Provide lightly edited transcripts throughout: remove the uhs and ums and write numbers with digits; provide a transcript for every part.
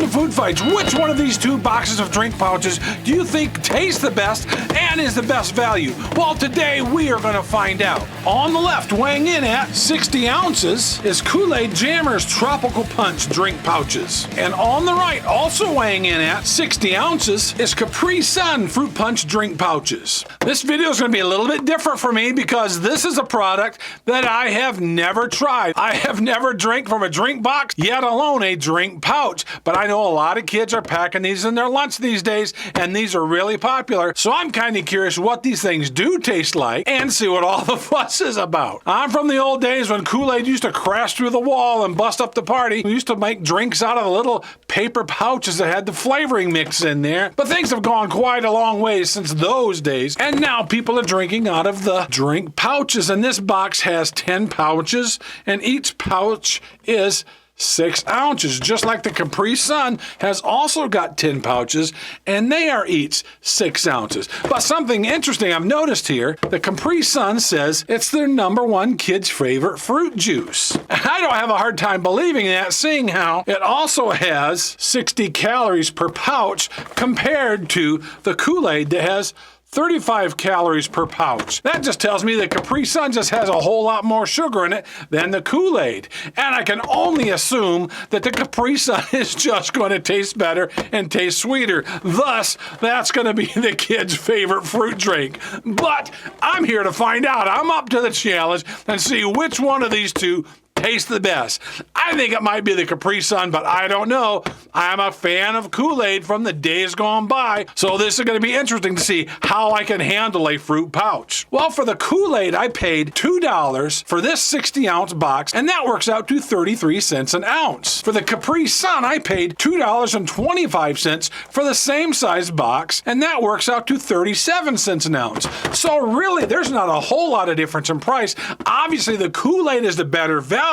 Welcome to Food Fights. Which one of these two boxes of drink pouches do you think tastes the best and is the best value? Well, today we are going to find out. On the left, weighing in at 60 ounces, is Kool-Aid Jammers Tropical Punch drink pouches. And on the right, also weighing in at 60 ounces, is Capri Sun Fruit Punch drink pouches. This video is going to be a little bit different for me because this is a product that I have never tried. I have never drank from a drink box, yet alone a drink pouch. But I know a lot of kids are packing these in their lunch these days, and these are really popular. So I'm kind of curious what these things do taste like and see what all the fuss is about. I'm from the old days when Kool-Aid used to crash through the wall and bust up the party. We used to make drinks out of the little paper pouches that had the flavoring mix in there. But things have gone quite a long way since those days, and now people are drinking out of the drink pouches. And this box has 10 pouches, and each pouch is 6 ounces, just like the Capri Sun has also got 10 pouches, and they are each 6 ounces. But something interesting I've noticed here, the Capri Sun says it's their #1 kid's favorite fruit juice. I don't have a hard time believing that, seeing how it also has 60 calories per pouch compared to the Kool-Aid that has 35 calories per pouch. That just tells me that Capri Sun just has a whole lot more sugar in it than the Kool-Aid. And I can only assume that the Capri Sun is just going to taste better and taste sweeter. Thus, that's going to be the kid's favorite fruit drink. But I'm here to find out. I'm up to the challenge and see which one of these two tastes the best. I think it might be the Capri Sun, but I don't know. I'm a fan of Kool-Aid from the days gone by, so this is going to be interesting to see how I can handle a fruit pouch. Well, for the Kool-Aid, I paid $2 for this 60-ounce box, and that works out to 33 cents an ounce. For the Capri Sun, I paid $2.25 for the same size box, and that works out to 37 cents an ounce. So really, there's not a whole lot of difference in price. Obviously, the Kool-Aid is the better value,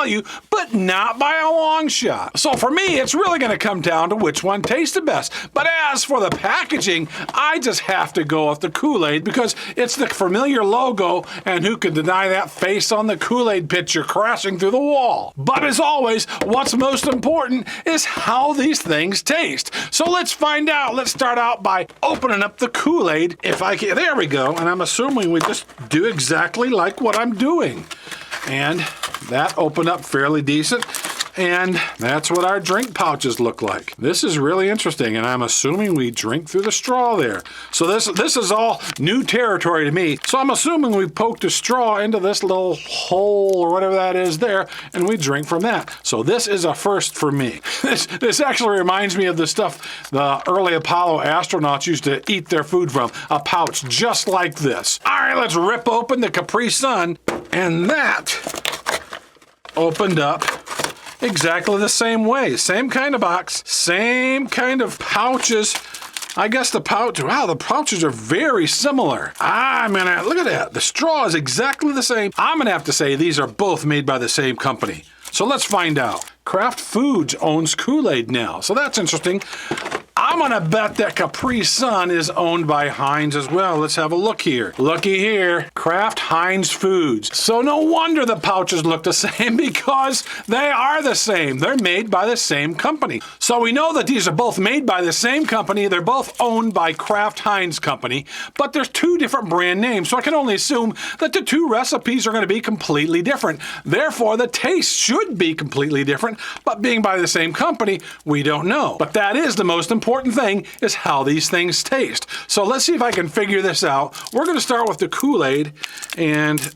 but not by a long shot. So for me, it's really going to come down to which one tastes the best. But as for the packaging, I just have to go with the Kool-Aid because it's the familiar logo, and who can deny that face on the Kool-Aid picture crashing through the wall? But as always, what's most important is how these things taste. So let's find out. Let's start out by opening up the Kool-Aid. If I can, there we go. And I'm assuming we just do exactly like what I'm doing. And that opened up fairly decent, and that's what our drink pouches look like. This is really interesting, and I'm assuming we drink through the straw there. So this is all new territory to me. So I'm assuming we poked a straw into this little hole or whatever that is there, and we drink from that. So this is a first for me. This actually reminds me of the stuff the early Apollo astronauts used to eat their food from, a pouch just like this. All right, let's rip open the Capri Sun, and that opened up exactly the same way. Same kind of box, same kind of pouches. I guess the pouches are very similar. Look at that. The straw is exactly the same. I'm gonna have to say these are both made by the same company. So let's find out. Kraft Foods owns Kool-Aid now, so that's interesting. I'm gonna bet that Capri Sun is owned by Heinz as well. Let's have a look here. Looky here, Kraft Heinz Foods. So no wonder the pouches look the same because they are the same. They're made by the same company. So we know that these are both made by the same company. They're both owned by Kraft Heinz Company, but there's two different brand names. So I can only assume that the two recipes are gonna be completely different. Therefore, the taste should be completely different, but being by the same company, we don't know. But that is the most important thing, is how these things taste. So let's see if I can figure this out. We're going to start with the Kool-Aid, and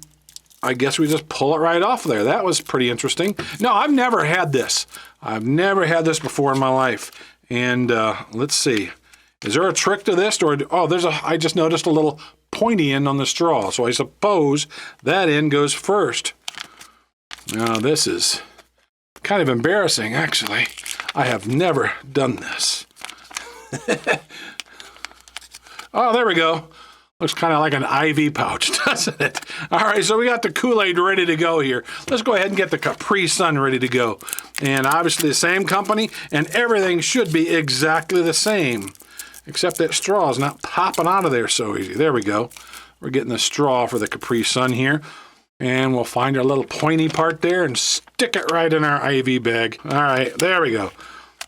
I guess we just pull it right off there. That was pretty interesting. No, I've never had this. I've never had this before in my life. And let's see. Is there a trick to this? Or I just noticed a little pointy end on the straw. So I suppose that end goes first. Now this is kind of embarrassing, actually. I have never done this. Oh, there we go. Looks kind of like an IV pouch, doesn't it? All right, so we got the Kool-Aid ready to go here. Let's go ahead and get the Capri Sun ready to go. And obviously the same company, and everything should be exactly the same, except that straw is not popping out of there so easy. There we go. We're getting the straw for the Capri Sun here. And we'll find our little pointy part there and stick it right in our IV bag. All right, there we go.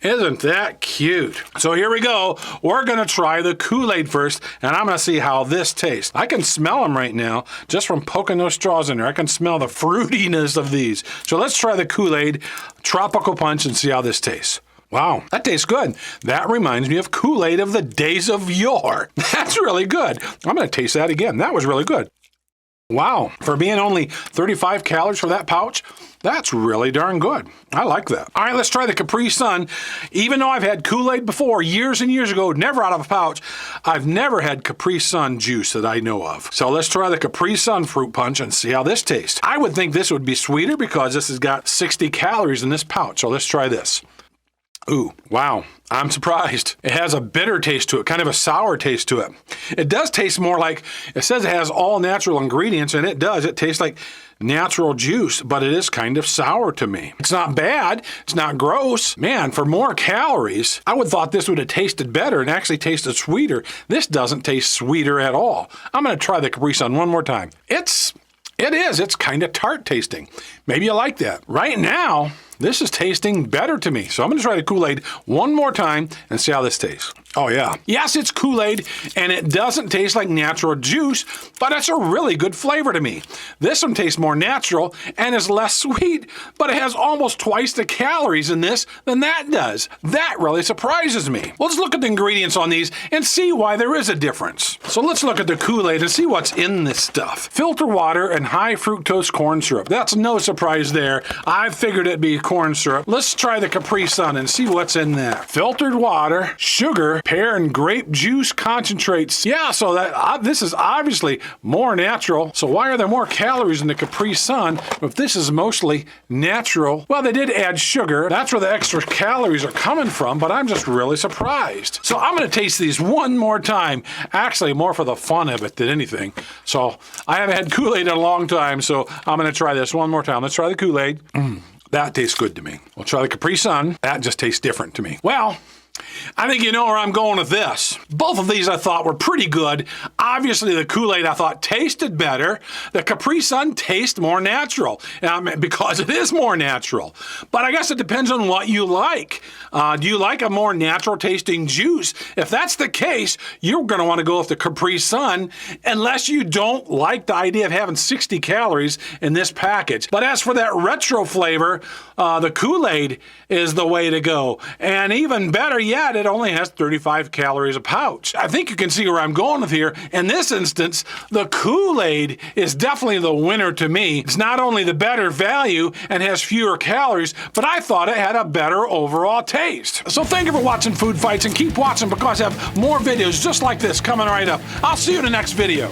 Isn't that cute? So here we go. We're gonna try the Kool-Aid first, and I'm gonna see how this tastes. I can smell them right now, just from poking those straws in there. I can smell the fruitiness of these. So let's try the Kool-Aid Tropical Punch and see how this tastes. Wow, that tastes good. That reminds me of Kool-Aid of the days of yore. That's really good. I'm gonna taste that again. That was really good. Wow, for being only 35 calories for that pouch, that's really darn good. I like that. All right, let's try the Capri Sun. Even though I've had Kool-Aid before, years and years ago, never out of a pouch, I've never had Capri Sun juice that I know of. So let's try the Capri Sun Fruit Punch and see how this tastes. I would think this would be sweeter because this has got 60 calories in this pouch. So let's try this. Ooh, wow, I'm surprised. It has a bitter taste to it, kind of a sour taste to it. It does taste more like, it says it has all natural ingredients, and it does. It tastes like natural juice, but it is kind of sour to me. It's not bad. It's not gross. Man, for more calories, I would have thought this would have tasted better and actually tasted sweeter. This doesn't taste sweeter at all. I'm going to try the Capri Sun one more time. It's kind of tart tasting. Maybe you like that. Right now, this is tasting better to me. So I'm going to try the Kool-Aid one more time and see how this tastes. Oh, yeah. Yes, it's Kool-Aid, and it doesn't taste like natural juice, but it's a really good flavor to me. This one tastes more natural and is less sweet, but it has almost twice the calories in this than that does. That really surprises me. Let's look at the ingredients on these and see why there is a difference. So let's look at the Kool-Aid and see what's in this stuff. Filter water and high fructose corn syrup. That's no surprise there. I figured it'd be corn syrup. Let's try the Capri Sun and see what's in there. Filtered water, sugar, pear and grape juice concentrates. Yeah, so this is obviously more natural. So why are there more calories in the Capri Sun if this is mostly natural? Well, they did add sugar. That's where the extra calories are coming from, but I'm just really surprised. So I'm going to taste these one more time. Actually, more for the fun of it than anything. So I haven't had Kool-Aid in a long time, so I'm going to try this one more time. Let's try the Kool-Aid. That tastes good to me. We'll try the Capri Sun. That just tastes different to me. Well, I think you know where I'm going with this. Both of these I thought were pretty good. Obviously, the Kool-Aid I thought tasted better. The Capri Sun tastes more natural because it is more natural. But I guess it depends on what you like. Do you like a more natural tasting juice? If that's the case, you're going to want to go with the Capri Sun unless you don't like the idea of having 60 calories in this package. But as for that retro flavor, the Kool-Aid is the way to go. And even better yet, it only has 35 calories a pouch. I think you can see where I'm going with here. In this instance, the Kool-Aid is definitely the winner to me. It's not only the better value and has fewer calories, but I thought it had a better overall taste. So thank you for watching Food Fights, and keep watching because I have more videos just like this coming right up. I'll see you in the next video.